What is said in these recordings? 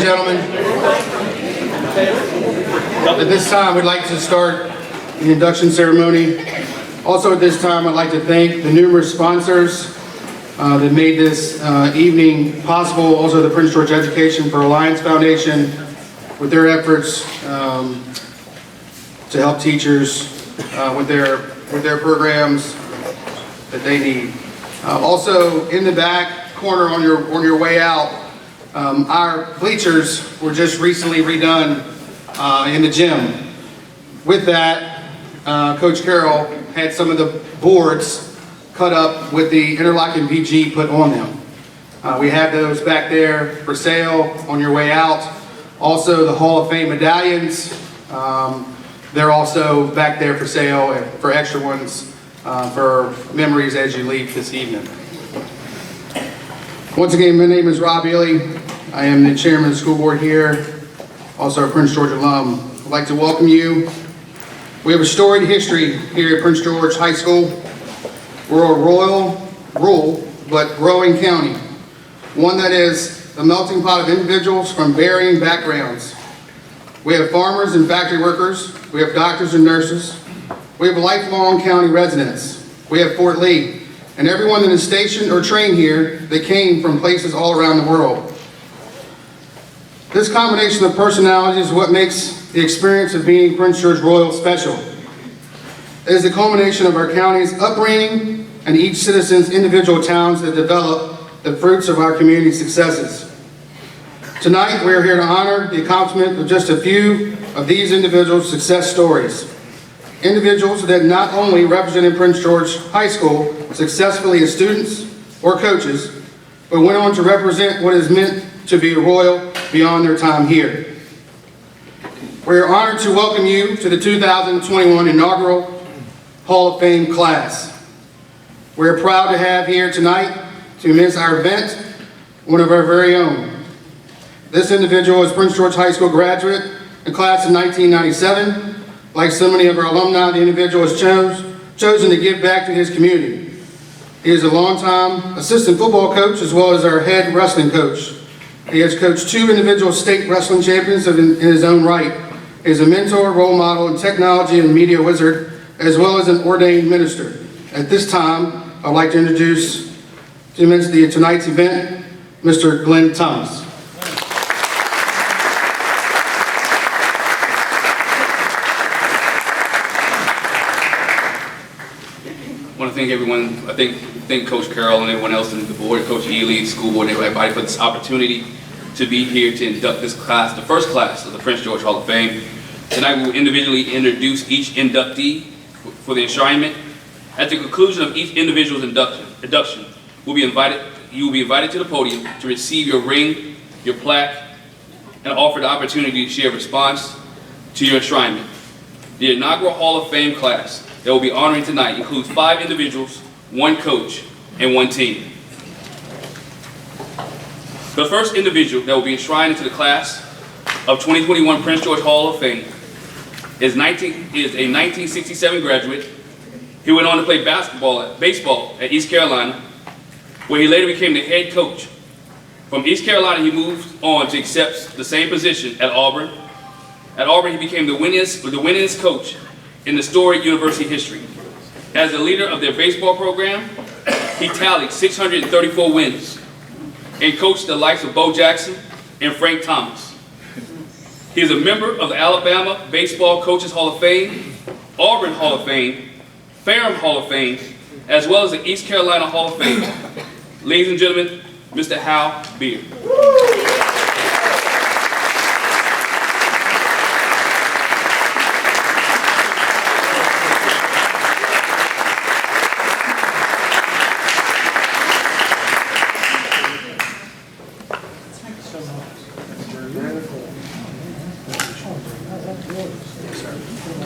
gentlemen, at this time we'd like to start the induction ceremony. Also at this time I'd like to thank the numerous sponsors that made this evening possible. Also the Prince George Education for Alliance Foundation with their efforts to help teachers with their programs that they need. Also in the back corner on your way out, our bleachers were just recently redone in the gym. With that, Coach Carroll had some of the boards cut up with the interlocking VG put on them. We have those back there for sale on your way out. Also the Hall of Fame medallions, they're also back there for sale for extra ones for memories as you leave this evening. Once again, my name is Rob Ely. I am the chairman of the school board here, also a Prince George alum. I'd like to welcome you. We have a storied history here at Prince George High School. We're a rural but growing county, one that is a melting pot of individuals from varying backgrounds. We have farmers and factory workers. We have doctors and nurses. We have lifelong county residents. We have Fort Lee, and everyone that is stationed or trained here that came from places all around the world. This combination of personalities is what makes the experience of being Prince George Royal special. It is the culmination of our county's upbringing and each citizen's individual talents that develop the fruits of our community's successes. Tonight, we are here to honor the accomplishment of just a few of these individuals' success stories. Individuals that not only represented Prince George High School successfully as students or coaches, but went on to represent what is meant to be a Royal beyond their time here. We are honored to welcome you to the 2021 inaugural Hall of Fame class. We are proud to have here tonight to commence our event one of our very own. This individual is Prince George High School graduate in class of 1997. Like so many of our alumni, the individual has chosen to give back to his community. He is a longtime assistant football coach as well as our head wrestling coach. He has coached 2 individual state wrestling champions in his own right. He is a mentor, role model, and technology and media wizard, as well as an ordained minister. At this time, I'd like to introduce to commence tonight's event, Mr. Glenn Thomas. I want to thank everyone. I thank Coach Carroll and everyone else in the board, Coach Ely, school board, and everybody for this opportunity to be here to induct this class, the first class of the Prince George Hall of Fame. Tonight we will individually introduce each inductee for the enshrinement. At the conclusion of each individual's induction, you will be invited to the podium to receive your ring, your plaque, and offer the opportunity to share a response to your enshrinement. The inaugural Hall of Fame class that we'll be honoring tonight includes 5 individuals, 1 coach, and 1 team. The first individual that will be enshrined into the class of 2021 Prince George Hall of Fame is a 1967 graduate. He went on to play baseball at East Carolina, where he later became the head coach. From East Carolina, he moved on to accept the same position at Auburn. At Auburn, he became the winningest coach in the storied university history. As the leader of their baseball program, he tallied 634 wins and coached the likes of Bo Jackson and Frank Thomas. He is a member of the Alabama Baseball Coaches Hall of Fame, Auburn Hall of Fame, Ferrum Hall of Fame, as well as the East Carolina Hall of Fame. Ladies and gentlemen, Mr. Hal Beard.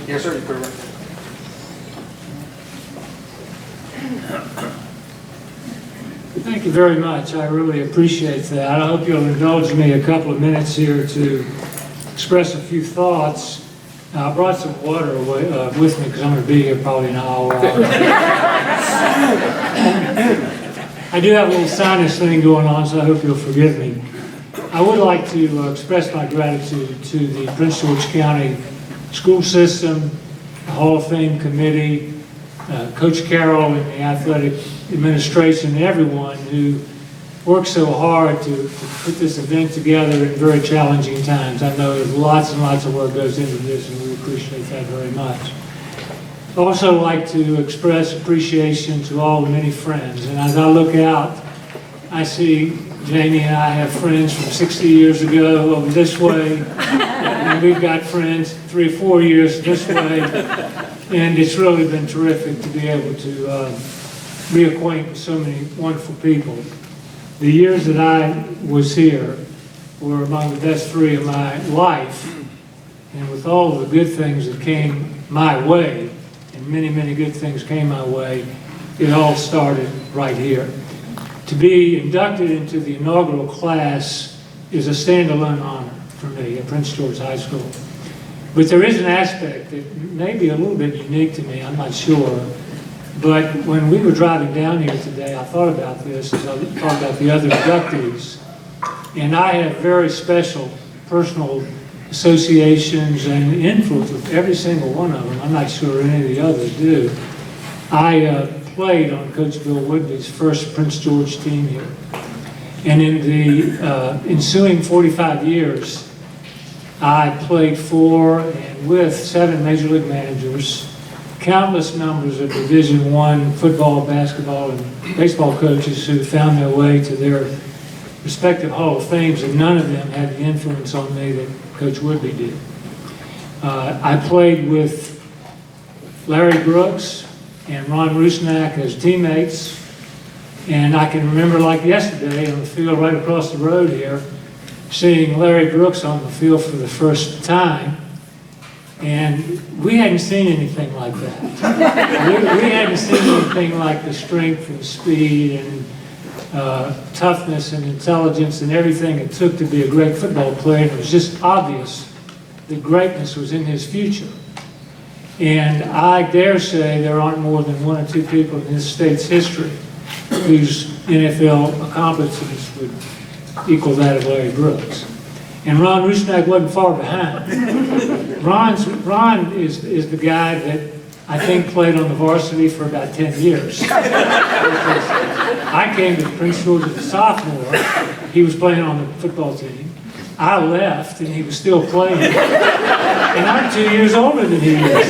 Yes, sir. You put it right Thank you very much. I really appreciate that. I hope you'll indulge me a couple of minutes here to express a few thoughts. Now, I brought some water with me because I'm going to be here probably an hour. I do have a little sinus thing going on, so I hope you'll forgive me. I would like to express my gratitude to the Prince George County school system, the Hall of Fame committee, Coach Carroll and the athletic administration, and everyone who worked so hard to put this event together in very challenging times. I know there's lots and lots of work goes into this, and we appreciate that very much. I'd also like to express appreciation to all the many friends. And as I look out, I see Jamie and I have friends from 60 years ago over this way, and we've got friends 3 or 4 years this way. And it's really been terrific to be able to reacquaint with so many wonderful people. The years that I was here were among the best 3 of my life. And with all the good things that came my way, and many, many good things came my way, it all started right here. To be inducted into the inaugural class is a standalone honor for me at Prince George High School. But there is an aspect that may be a little bit unique to me, I'm not sure. But when we were driving down here today, I thought about this as I thought about the other inductees. And I have very special personal associations and influence with every single one of them. I'm not sure any of the others do. I played on Coach Bill Woodley's first Prince George team here. And in the ensuing 45 years, I played for and with 7 Major League managers, countless numbers of Division I football, basketball, and baseball coaches who found their way to their respective Hall of Fames, and none of them had the influence on me that Coach Woodley did. I played with Larry Brooks and Ron Rusnak as teammates, and I can remember like yesterday on the field right across the road here, seeing Larry Brooks on the field for the first time, and we hadn't seen anything like that. we hadn't seen anything like the strength and speed and toughness and intelligence and everything it took to be a great football player. And it was just obvious that greatness was in his future. And I dare say there aren't more than 1 or 2 people in this state's history whose NFL accomplishments would equal that of Larry Brooks. And Ron Rusnak wasn't far behind. Ron is the guy that I think played on the varsity for about 10 years. I came to Prince George as a sophomore. He was playing on the football team. I left and he was still playing. And I'm 2 years older than he is.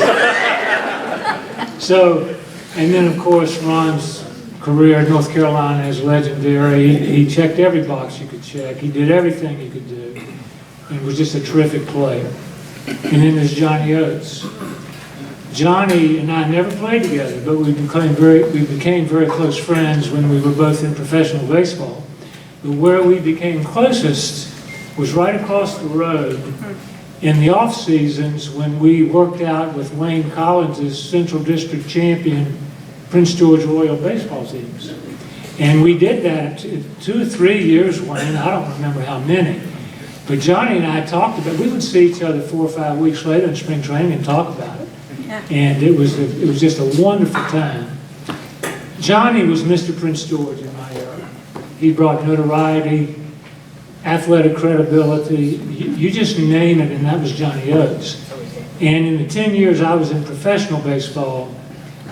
So, and then of course Ron's career in North Carolina is legendary. He checked every box you could check. He did everything he could do. And was just a terrific player. And then there's Johnny Oates. Johnny and I never played together, but we became very close friends when we were both in professional baseball. But where we became closest was right across the road in the off seasons when we worked out with Wayne Collins' Central District champion Prince George Royal baseball teams. And we did that 2 or 3 years, Wayne, I don't remember how many. But Johnny and I talked about, we would see each other 4 or 5 weeks later in spring training and talk about it. And it was just a wonderful time. Johnny was Mr. Prince George in my era. He brought notoriety, athletic credibility, you just name it, and that was Johnny Oates. And in the 10 years I was in professional baseball,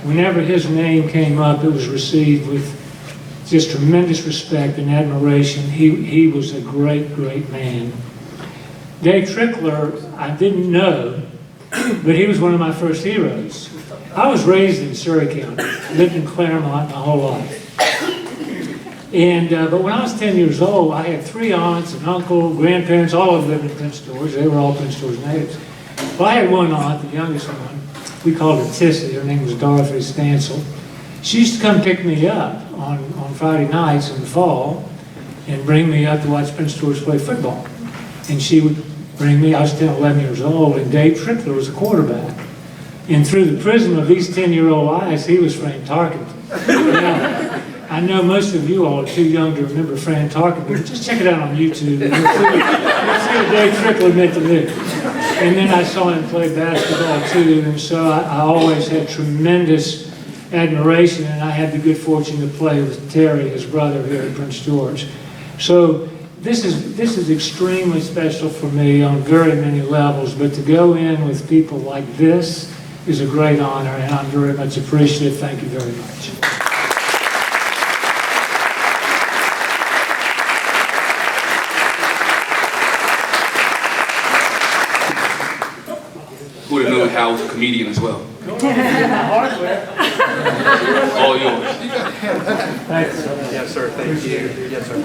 whenever his name came up, it was received with just tremendous respect and admiration. He was a great, great man. Dave Trickler, I didn't know, but he was one of my first heroes. I was raised in Surrey County, lived in Claremont my whole life. And but when I was 10 years old, I had 3 aunts, an uncle, grandparents, all of them lived in Prince George. They were all Prince George natives. But I had one aunt, the youngest one. We called her Tissy. Her name was Dorothy Stansel. She used to come pick me up on Friday nights in the fall and bring me up to watch Prince George play football. And she would bring me, I was 10, 11 years old, and Dave Trickler was a quarterback. And through the prism of these 10-year-old eyes, he was Frank Tarkenton. Now, I know most of you all are too young to remember Frank Tarkenton. Just check it out on YouTube. And you'll see what Dave Trickler meant to me. And then I saw him play basketball too, and so I always had tremendous admiration, and I had the good fortune to play with Terry, his brother, here at Prince George. So this is extremely special for me on very many levels, but to go in with people like this is a great honor, and I'm very much appreciative. Thank you very much. Who would have known Hal was a comedian as well? All yours. Thanks. Yes, sir. Thank you. Yes, sir.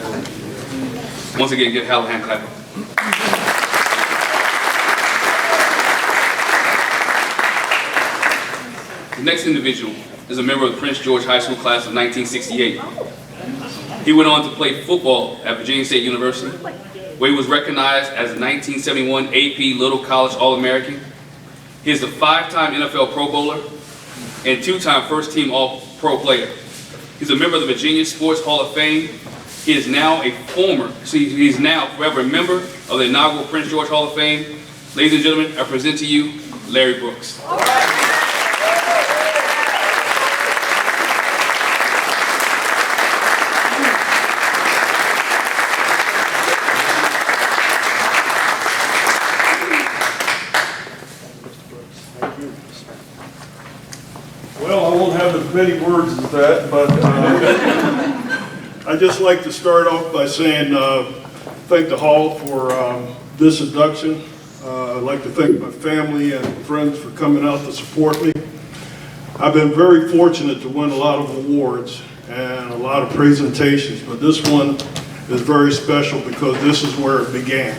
Once again, give Hal a hand clap. The next individual is a member of the Prince George High School class of 1968. He went on to play football at Virginia State University, where he was recognized as a 1971 AP Little College All-American. He is a 5-time NFL Pro Bowler and 2-time first-team All-Pro player. He's a member of the Virginia Sports Hall of Fame. He is now he's now forever a member of the inaugural Prince George Hall of Fame. Ladies and gentlemen, I present to you Larry Brooks. Well, I won't have as many words as that, but I'd just like to start off by saying thank the Hall for this induction. I'd like to thank my family and friends for coming out to support me. I've been very fortunate to win a lot of awards and a lot of presentations, but this one is very special because this is where it began.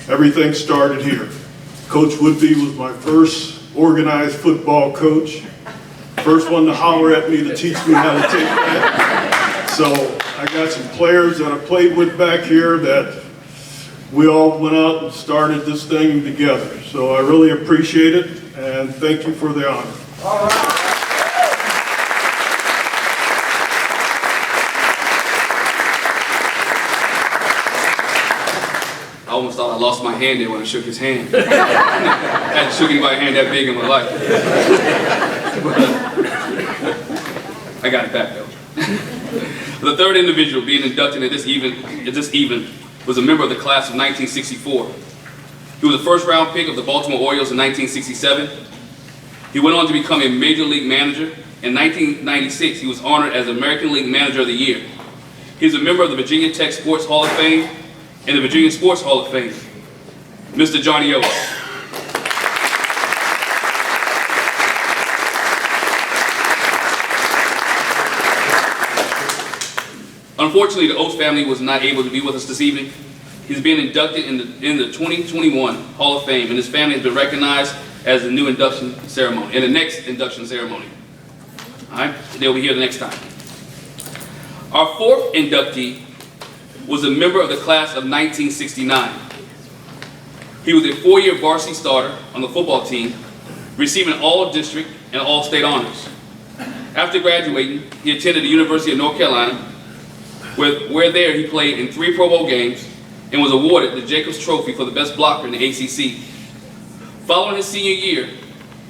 Everything started here. Coach Woodby was my first organized football coach. First one to holler at me to teach me how to take that. So I got some players that I played with back here that we all went out and started this thing together. So I really appreciate it, and thank you for the honor. I almost thought I lost my hand there when I shook his hand. I hadn't shook anybody's hand that big in my life. I got it back though. The third individual being inducted at this event was a member of the class of 1964. He was a first-round pick of the Baltimore Orioles in 1967. He went on to become a Major League Manager. In 1996, he was honored as American League Manager of the Year. He is a member of the Virginia Tech Sports Hall of Fame and the Virginia Sports Hall of Fame. Mr. Johnny Oates. Unfortunately, the Oates family was not able to be with us this evening. He's being inducted in the 2021 Hall of Fame, and his family has been recognized as the new induction ceremony, in the next induction ceremony. All right, they'll be here the next time. Our fourth inductee was a member of the class of 1969. He was a 4-year varsity starter on the football team, receiving all district and all state honors. After graduating, he attended the University of North Carolina, where there he played in 3 Pro Bowl games and was awarded the Jacobs Trophy for the best blocker in the ACC. Following his senior year,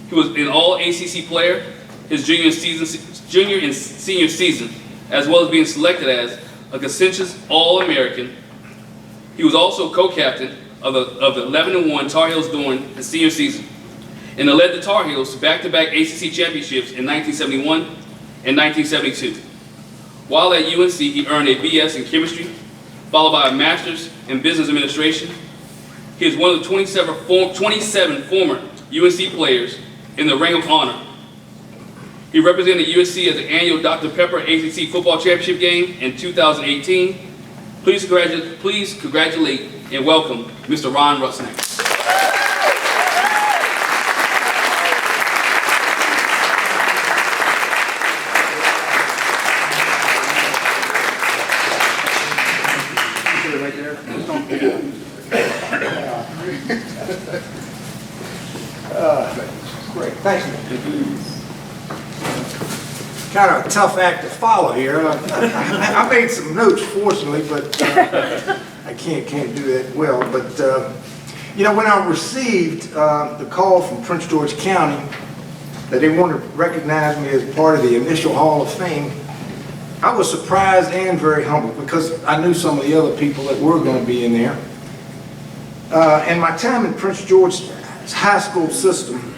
he was an all-ACC player his junior and senior season, as well as being selected as a consensus All-American. He was also co-captain of the 11-1 Tar Heels during his senior season, and led the Tar Heels to back-to-back ACC championships in 1971 and 1972. While at UNC, he earned a BS in chemistry, followed by a master's in business administration. He is one of the 27 former UNC players in the Ring of Honor. He represented USC at the annual Dr. Pepper ACC Football Championship game in 2018. Please congratulate and welcome Mr. Ron Rusnak. Right there. Great, thanks. Kind of a tough act to follow here. I made some notes, fortunately, but I can't do that well. But you know, when I received the call from Prince George County that they wanted to recognize me as part of the initial Hall of Fame, I was surprised and very humbled because I knew some of the other people that were going to be in there. And my time in Prince George's high school system,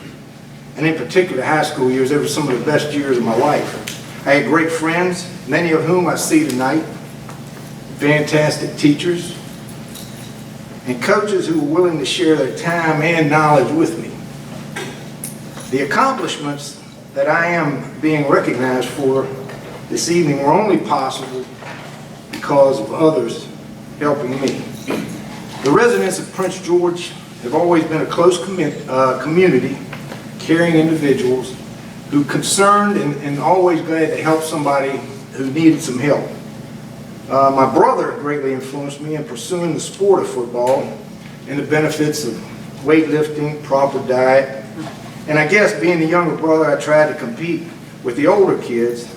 and in particular high school years, they were some of the best years of my life. I had great friends, many of whom I see tonight, fantastic teachers, and coaches who were willing to share their time and knowledge with me. The accomplishments that I am being recognized for this evening were only possible because of others helping me. The residents of Prince George have always been a close community, caring individuals who concerned and always glad to help somebody who needed some help. My brother greatly influenced me in pursuing the sport of football and the benefits of weightlifting, proper diet, and I guess being the younger brother, I tried to compete with the older kids,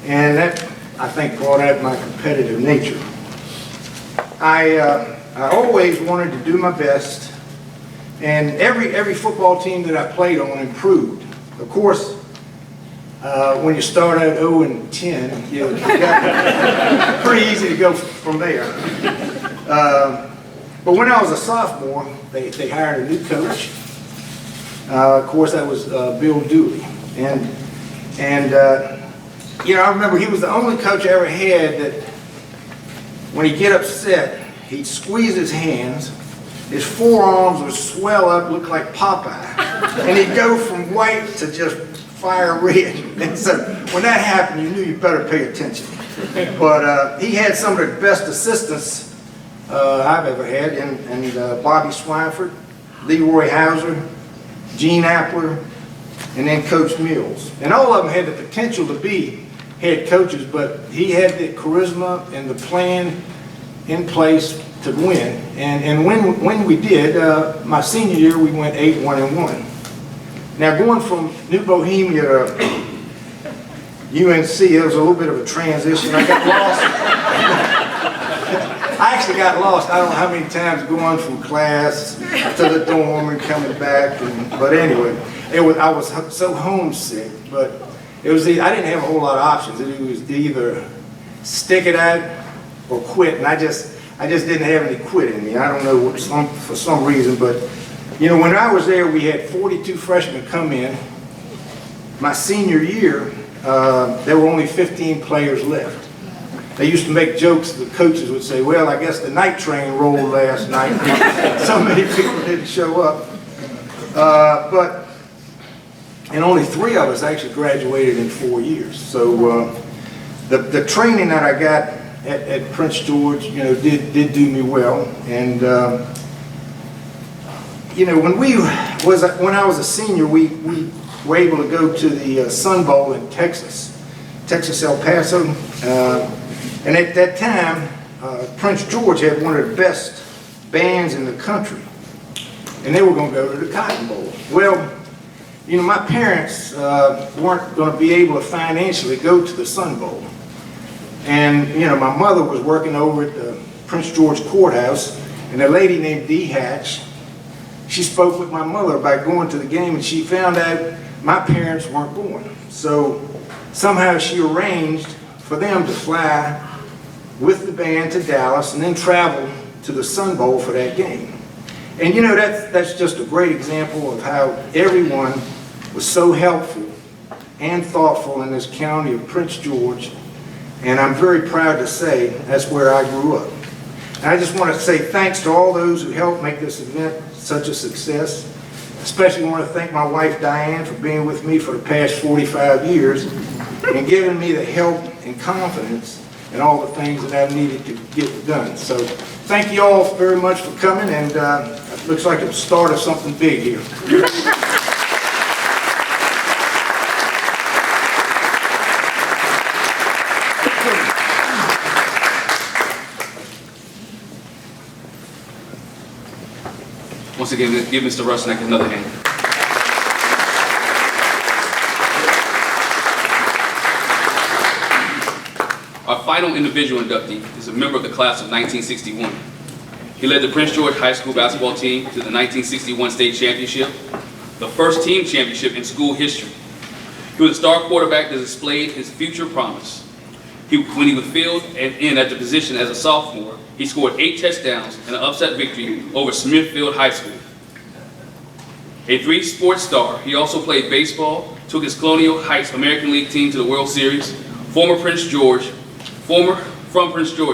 and that, I think, brought out my competitive nature. I always wanted to do my best, and every football team that I played on improved. Of course, when you start out 0-10, you got pretty easy to go from there. But when I was a sophomore, they hired a new coach. Of course, that was Bill Dooley, and you know, I remember he was the only coach I ever had that when he'd get upset, he'd squeeze his hands, his forearms would swell up, look like Popeye, and he'd go from white to just fire red. And so when that happened, you knew you better pay attention. But he had some of the best assistants I've ever had, and Bobby Swineford, Leroy Hauser, Gene Appler, and then Coach Mills. And all of them had the potential to be head coaches, but he had the charisma and the plan in place to win. And when we did, my senior year, we went 8-1-1. Now going from New Bohemia to UNC, there was a little bit of a transition. I got lost. I actually got lost, I don't know how many times going from class to the dorm and coming back. But anyway, I was so homesick, but I didn't have a whole lot of options. It was either stick it out or quit, and I just didn't have any quit in me. I don't know for some reason, but you know, when I was there, we had 42 freshmen come in. My senior year, there were only 15 players left. They used to make jokes, the coaches would say, well, I guess the night train rolled last night. So many people didn't show up. And only 3 of us actually graduated in 4 years. So the training that I got at Prince George, you know, did do me well. And you know, when I was a senior, we were able to go to the Sun Bowl in Texas, El Paso. And at that time, Prince George had one of the best bands in the country. And they were going to go to the Cotton Bowl. Well, you know, my parents weren't going to be able to financially go to the Sun Bowl. And, you know, my mother was working over at the Prince George Courthouse, and a lady named Dee Hatch, she spoke with my mother about going to the game, and she found out my parents weren't going. So somehow she arranged for them to fly with the band to Dallas and then travel to the Sun Bowl for that game. And you know, that's just a great example of how everyone was so helpful and thoughtful in this county of Prince George. And I'm very proud to say that's where I grew up. And I just want to say thanks to all those who helped make this event such a success. Especially want to thank my wife Diane for being with me for the past 45 years and giving me the help and confidence in all the things that I needed to get done. So thank you all very much for coming, and it looks like the start of something big here. Once again, give Mr. Rusnak another hand. Our final individual inductee is a member of the class of 1961. He led the Prince George High School basketball team to the 1961 state championship, the first team championship in school history. He was a star quarterback that displayed his future promise. When he was filled in at the position as a sophomore, he scored 8 touchdowns in an upset victory over Smithfield High School. A 3-sport star, he also played baseball, took his Colonial Heights American League team to the World Series. From Prince George,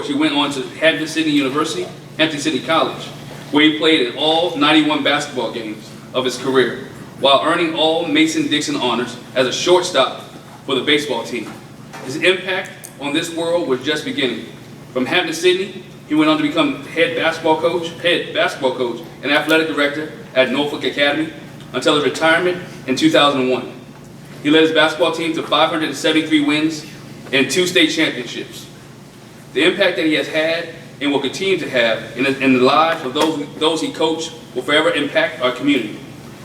he went on to Hampton Sydney University, Hampton Sydney College, where he played in all 91 basketball games of his career, while earning all Mason-Dixon honors as a shortstop for the baseball team. His impact on this world was just beginning. From Hampton Sydney, he went on to become head basketball coach, and athletic director at Norfolk Academy until his retirement in 2001. He led his basketball team to 573 wins and 2 state championships. The impact that he has had and will continue to have in the lives of those he coached will forever impact our community.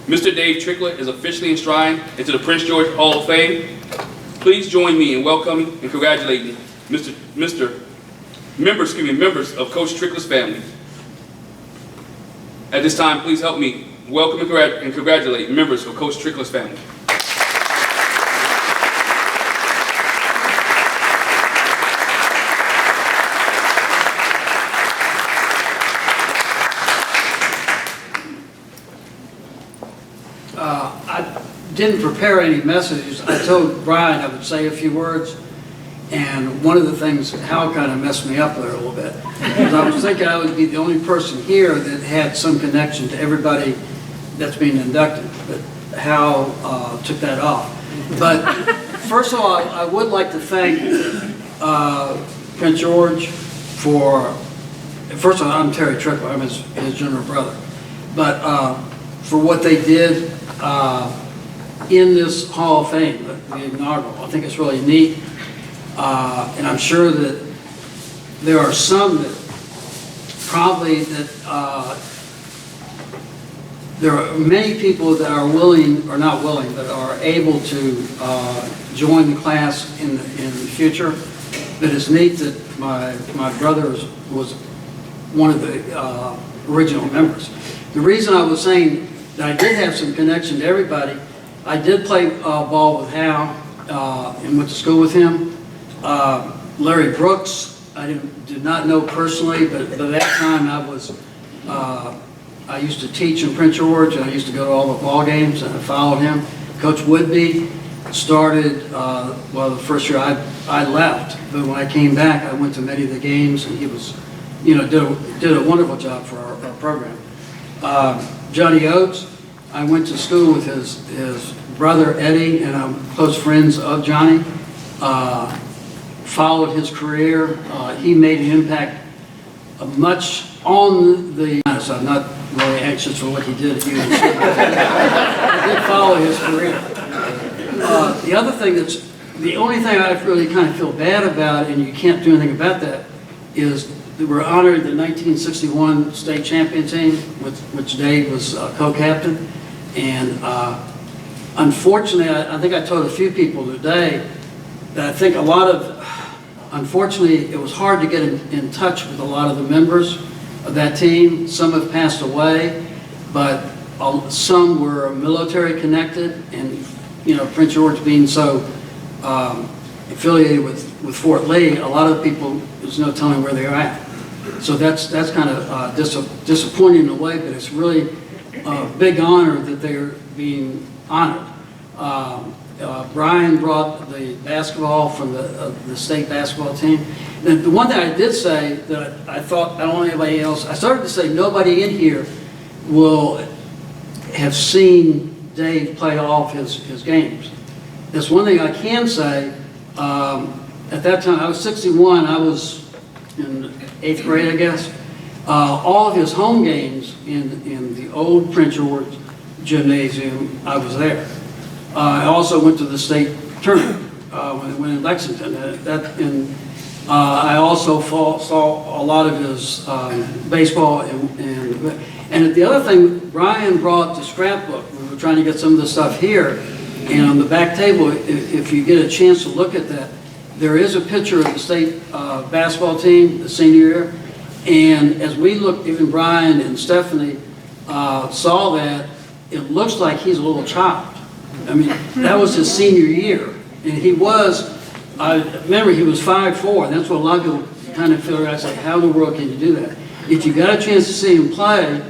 Mr. Dave Trickler is officially enshrined into the Prince George Hall of Fame. Please join me in welcoming and congratulating members of Coach Trickler's family. At this time, please help me welcome and congratulate members of Coach Trickler's family. I didn't prepare any messages. I told Brian I would say a few words, and one of the things, Hal kind of messed me up there a little bit, because I was thinking I would be the only person here that had some connection to everybody that's being inducted, but Hal took that off. But first of all, I would like to thank Prince George for, first of all, I'm Terry Trickler, I'm his junior brother, but for what they did in this Hall of Fame, the inaugural. I think it's really neat. And I'm sure that there are some that probably there are many people that are willing, or not willing, but are able to join the class in the future. But it's neat that my brother was one of the original members. The reason I was saying that I did have some connection to everybody, I did play ball with Hal and went to school with him. Larry Brooks, I did not know personally, but by that time I used to teach in Prince George, and I used to go to all the ball games, and I followed him. Coach Woodby started, well, the first year I left, but when I came back, I went to many of the games, and he was, did a wonderful job for our program. Johnny Oates, I went to school with his brother Eddie, and I'm close friends of Johnny. Followed his career. He made an impact much on the, so I'm not really anxious for what he did at UNC. I did follow his career. The other thing the only thing I really kind of feel bad about, and you can't do anything about that, is that we're honored the 1961 state champion team, which Dave was co-captain. And unfortunately, I think I told a few people today that I think unfortunately, it was hard to get in touch with a lot of the members of that team. Some have passed away, but some were military connected, and Prince George being so affiliated with Fort Lee, a lot of people, there's no telling where they're at. So that's kind of disappointing in a way, but it's really a big honor that they're being honored. Brian brought the basketball from the state basketball team. And the one thing I did say that I thought, I don't know anybody else, I started to say nobody in here will have seen Dave play all of his games. That's one thing I can say. At that time, I was 61, I was in 8th grade, I guess. All of his home games in the old Prince George Gymnasium, I was there. I also went to the state tournament when it went in Lexington. I also saw a lot of his baseball. And the other thing, Brian brought the scrapbook. We were trying to get some of the stuff here. And on the back table, if you get a chance to look at that, there is a picture of the state basketball team, the senior year. And as we looked, even Brian and Stephanie saw that, it looks like he's a little child. I mean, that was his senior year. And he was I remember he was 5'4", and that's what a lot of people kind of figure out, say, how in the world can you do that? If you got a chance to see him play,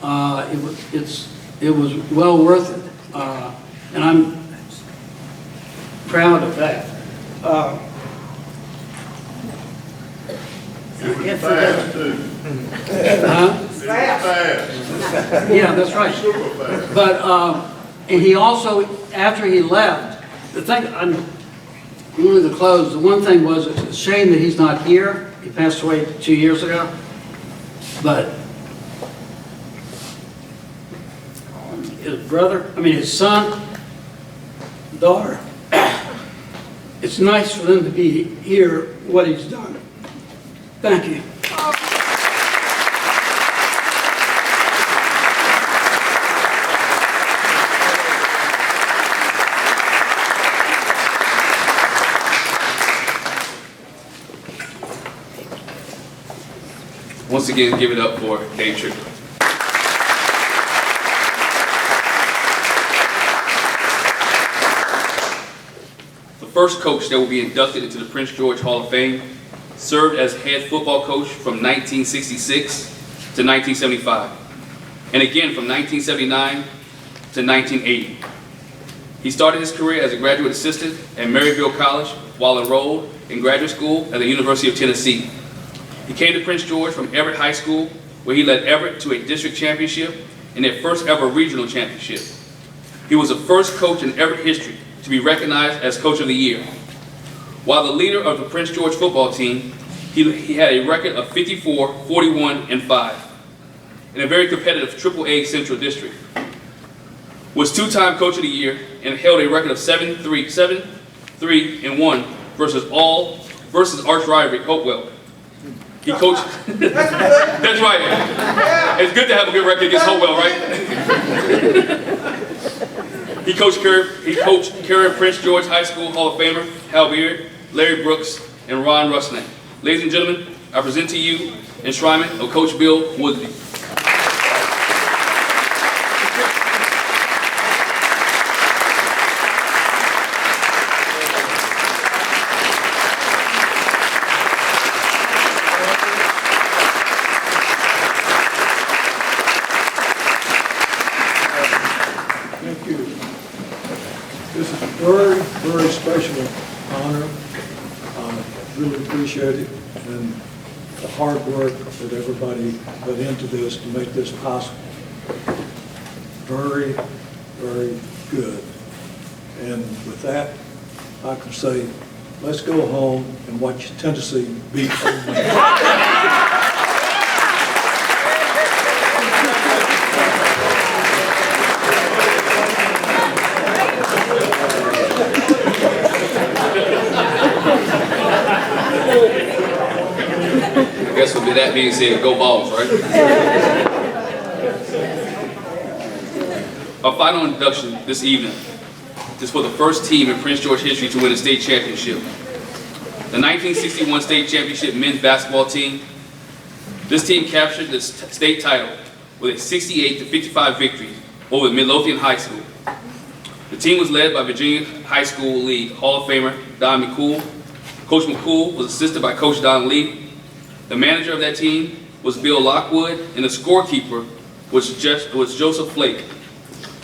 it was well worth it. And I'm proud of that. Fast too. Yeah, that's right. But, and he also, after he left, the thing, I'm going to close, the one thing was, it's a shame that he's not here. He passed away 2 years ago. But his son, daughter, it's nice for them to be here, what he's done. Thank you. Once again, give it up for Dave Trickler. The first coach that will be inducted into the Prince George Hall of Fame served as head football coach from 1966 to 1975, and again from 1979 to 1980. He started his career as a graduate assistant at Maryville College while enrolled in graduate school at the University of Tennessee. He came to Prince George from Everett High School, where he led Everett to a district championship and their first ever regional championship. He was the first coach in Everett history to be recognized as Coach of the Year. While the leader of the Prince George football team, he had a record of 54, 41, and 5 in a very competitive AAA Central District. Was two-time Coach of the Year and held a record of 7-3-1 versus arch rivalry Hopewell. He coached. That's right. It's good to have a good record against Hopewell, right? He coached current Prince George High School Hall of Famer Hal Beard, Larry Brooks, and Ron Rusnak. Ladies and gentlemen, I present to you enshrinement of Coach Bill Woodley. Thank you. This is a very, very special honor. I really appreciate it, and the hard work that everybody put into this to make this possible. Very, very good. And with that, I can say, let's go home and watch Tennessee beat Ole Miss. I guess with that being said, go Vols, right? Our final induction this evening is for the first team in Prince George history to win a state championship. The 1961 state championship men's basketball team. This team captured the state title with a 68-55 victory over Midlothian High School. The team was led by Virginia High School League Hall of Famer Don McCool. Coach McCool was assisted by Coach Don Lee. The manager of that team was Bill Lockwood, and the scorekeeper was Joseph Flake.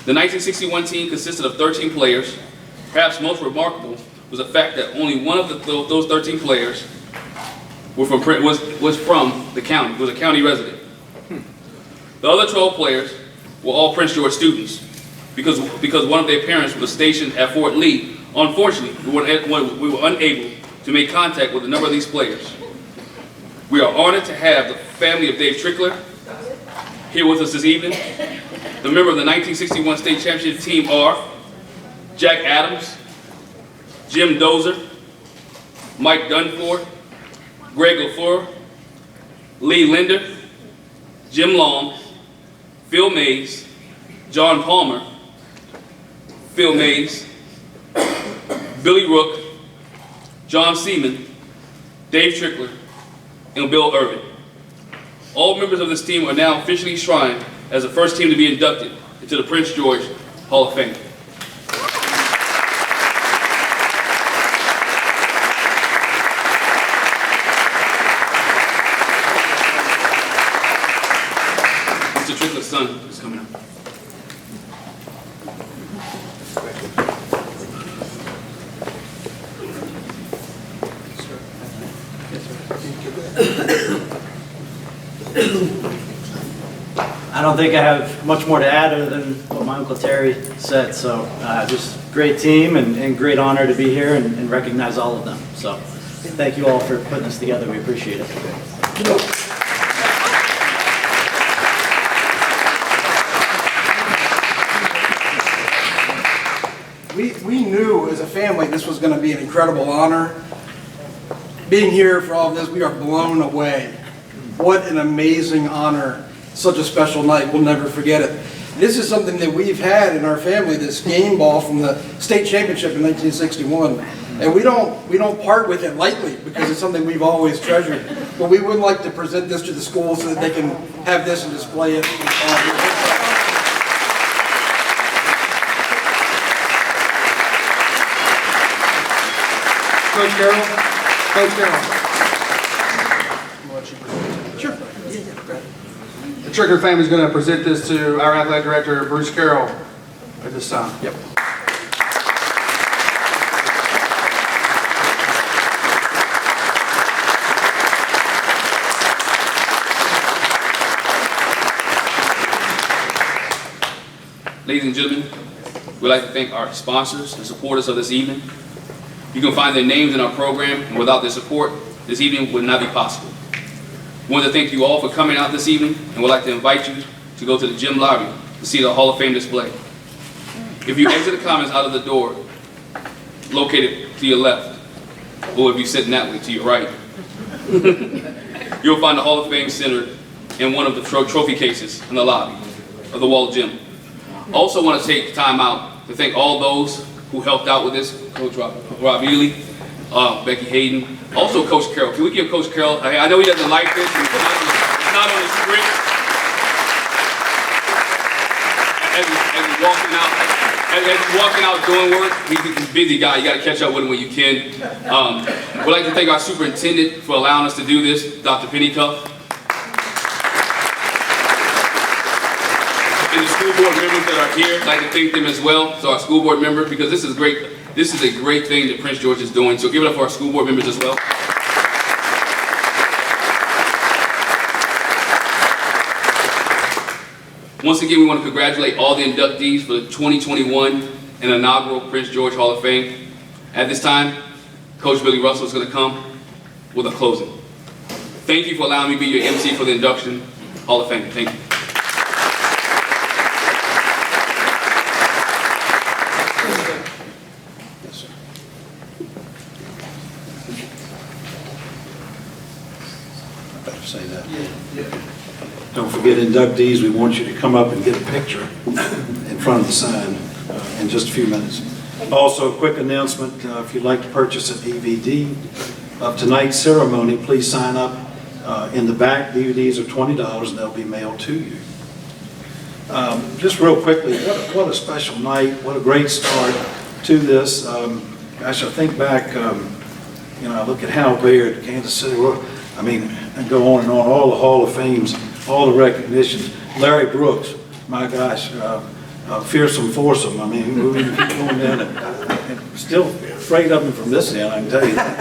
The 1961 team consisted of 13 players. Perhaps most remarkable was the fact that only one of those 13 players was from the county, was a county resident. The other 12 players were all Prince George students because one of their parents was stationed at Fort Lee. Unfortunately, we were unable to make contact with a number of these players. We are honored to have the family of Dave Trickler here with us this evening. The member of the 1961 state championship team are Jack Adams, Jim Dozer, Mike Dunford, Greg LaFleur, Lee Linder, Jim Long, Phil Mays, John Palmer, Phil Mays, Billy Rook, John Seaman, Dave Trickler, and Bill Irvin. All members of this team are now officially enshrined as the first team to be inducted into the Prince George Hall of Fame. son is coming up. I don't think I have much more to add other than what my Uncle Terry said. So just great team and great honor to be here and recognize all of them. So thank you all for putting this together. We appreciate it. We knew as a family this was going to be an incredible honor. Being here for all of this, we are blown away. What an amazing honor. Such a special night. We'll never forget it. This is something that we've had in our family, this game ball from the state championship in 1961. And we don't part with it lightly because it's something we've always treasured. But we would like to present this to the school so that they can have this and display it. Coach Carroll? Coach Carroll. Sure. The Tricker family is going to present this to our athletic director, Bruce Carroll, at this time. Yep. Ladies and gentlemen, we'd like to thank our sponsors and supporters of this evening. You can find their names in our program, and without their support, this evening would not be possible. We want to thank you all for coming out this evening, and would like to invite you to go to the gym lobby to see the Hall of Fame display. If you exit the Commons out of the door located to your left, or if you're sitting that way to your right, you'll find the Hall of Fame centered in one of the trophy cases in the lobby of the Wall Gym. Also want to take time out to thank all those who helped out with this, Coach Rob Ely, Becky Hayden, also Coach Carroll. Can we give Coach Carroll, I know he doesn't like this, it's not on the script. As he's walking out doing work, he's a busy guy, you got to catch up with him when you can. We'd like to thank our superintendent for allowing us to do this, Dr. Pennycuff. And the school board members that are here, I'd like to thank them as well. So our school board member, because this is great. This is a great thing that Prince George is doing. So give it up for our school board members as well. Once again, we want to congratulate all the inductees for the 2021 and inaugural Prince George Hall of Fame. At this time, Coach Billy Russell is going to come with a closing. Thank you for allowing me to be your MC for the induction Hall of Fame. Thank you. Say that. Don't forget inductees, we want you to come up and get a picture in front of the sign in just a few minutes. Also, a quick announcement, if you'd like to purchase a DVD of tonight's ceremony, please sign up in the back. DVDs are $20 and they'll be mailed to you. Just real quickly, what a special night, what a great start to this. Gosh, I think back, I look at Hal Baird, Kansas City, and go on and on, all the Hall of Fames, all the recognitions. Larry Brooks, my gosh, fearsome foursome. We can keep going down and still afraid of him from this end, I can tell you that.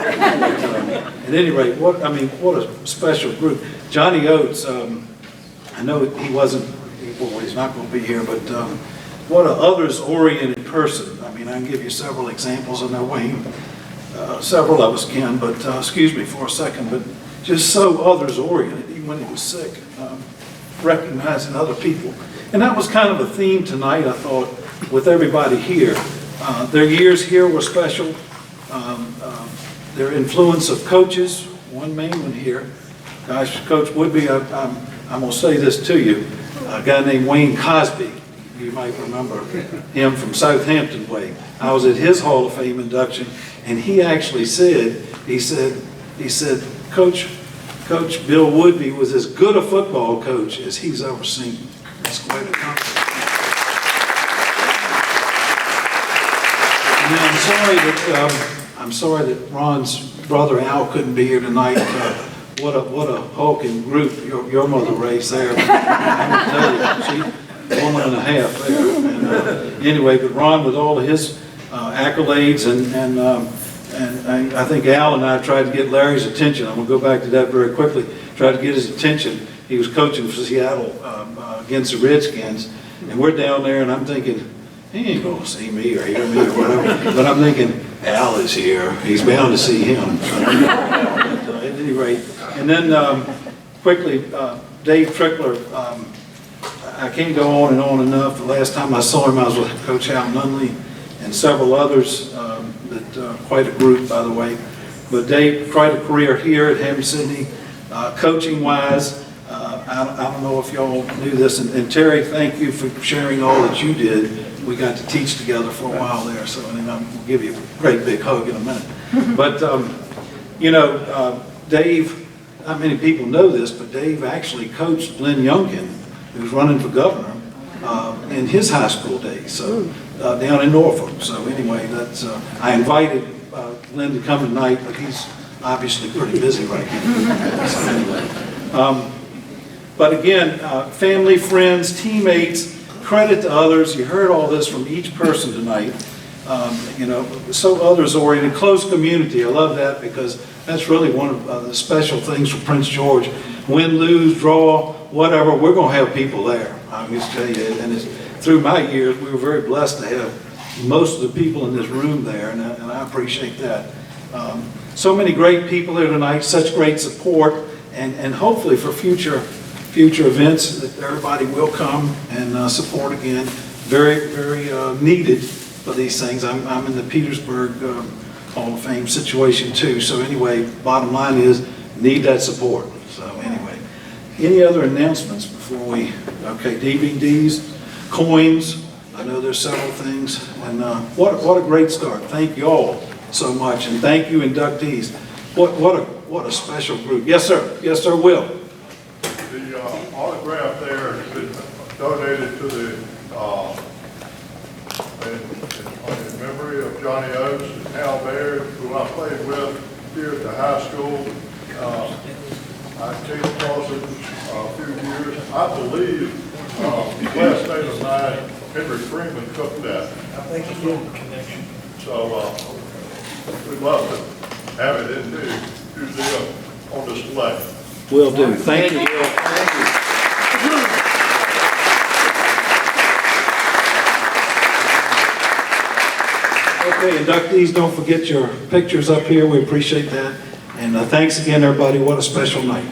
At any rate, what a special group. Johnny Oates, I know he's not going to be here, but what an others-oriented person. I can give you several examples. I know Wayne, several of us can, but excuse me for a second, but just so others-oriented, even when he was sick, recognizing other people. And that was kind of a theme tonight, I thought, with everybody here. Their years here were special. Their influence of coaches, one main one here. Gosh, Coach Woodby, I'm going to say this to you. A guy named Wayne Cosby, you might remember him from Southampton way. I was at his Hall of Fame induction, and he actually said, he said, Coach Bill Woodby was as good a football coach as he's ever seen. That's quite a compliment. And I'm sorry that Ron's brother Al couldn't be here tonight. what a hulking group your mother raised there. I'm gonna tell you, she's 1 and a half there. And, anyway, but Ron, with all of his accolades, and I think Al and I tried to get Larry's attention. I'm gonna go back to that very quickly. Tried to get his attention. He was coaching for Seattle against the Redskins, and we're down there, and I'm thinking, he ain't gonna see me or hear me or whatever. But I'm thinking, Al is here. He's bound to see him. But, at any rate, and then quickly, Dave Trickler. I can't go on and on enough. The last time I saw him, I was with Coach Hal Nunley and several others. Quite a group, by the way. But Dave, quite a career here at Hampton Sydney, coaching-wise. I don't know if y'all knew this, and Terry, thank you for sharing all that you did. We got to teach together for a while there, so and I'll give you a great big hug in a minute. But, you know, Dave, not many people know this, but Dave actually coached Glenn Youngkin, who's running for governor, in his high school days, so down in Norfolk. So anyway, that's I invited Glenn to come tonight, but he's obviously pretty busy right now. So anyway, but again, family, friends, teammates, credit to others. You heard all this from each person tonight. You know, so others-oriented, close community. I love that because that's really one of the special things for Prince George. Win, lose, draw, whatever, we're going to have people there. I'm just tell you, and it's, through my years, we were very blessed to have most of the people in this room there, and I appreciate that. So many great people here tonight, such great support, and hopefully for future events that everybody will come and support again. Very, very needed for these things. I'm in the Petersburg Hall of Fame situation too. So anyway, bottom line is need that support. So anyway, any other announcements before we? Okay, DVDs, coins. I know there's several things, and what a great start. Thank you all so much, and thank you inductees. What a special group. Yes, sir. Yes, sir. Will. The autograph there has been donated to the in memory of Johnny Oates and Hal Baird, who I played with here at the high school. I came across it a few years. I believe last name of mine, Henry Freeman, took that. I think he did. Connection. So we'd love to have it in the museum on display. Will do. Thank you, Will. Thank you. Okay, inductees, don't forget your pictures up here. We appreciate that. And thanks again, everybody. What a special night.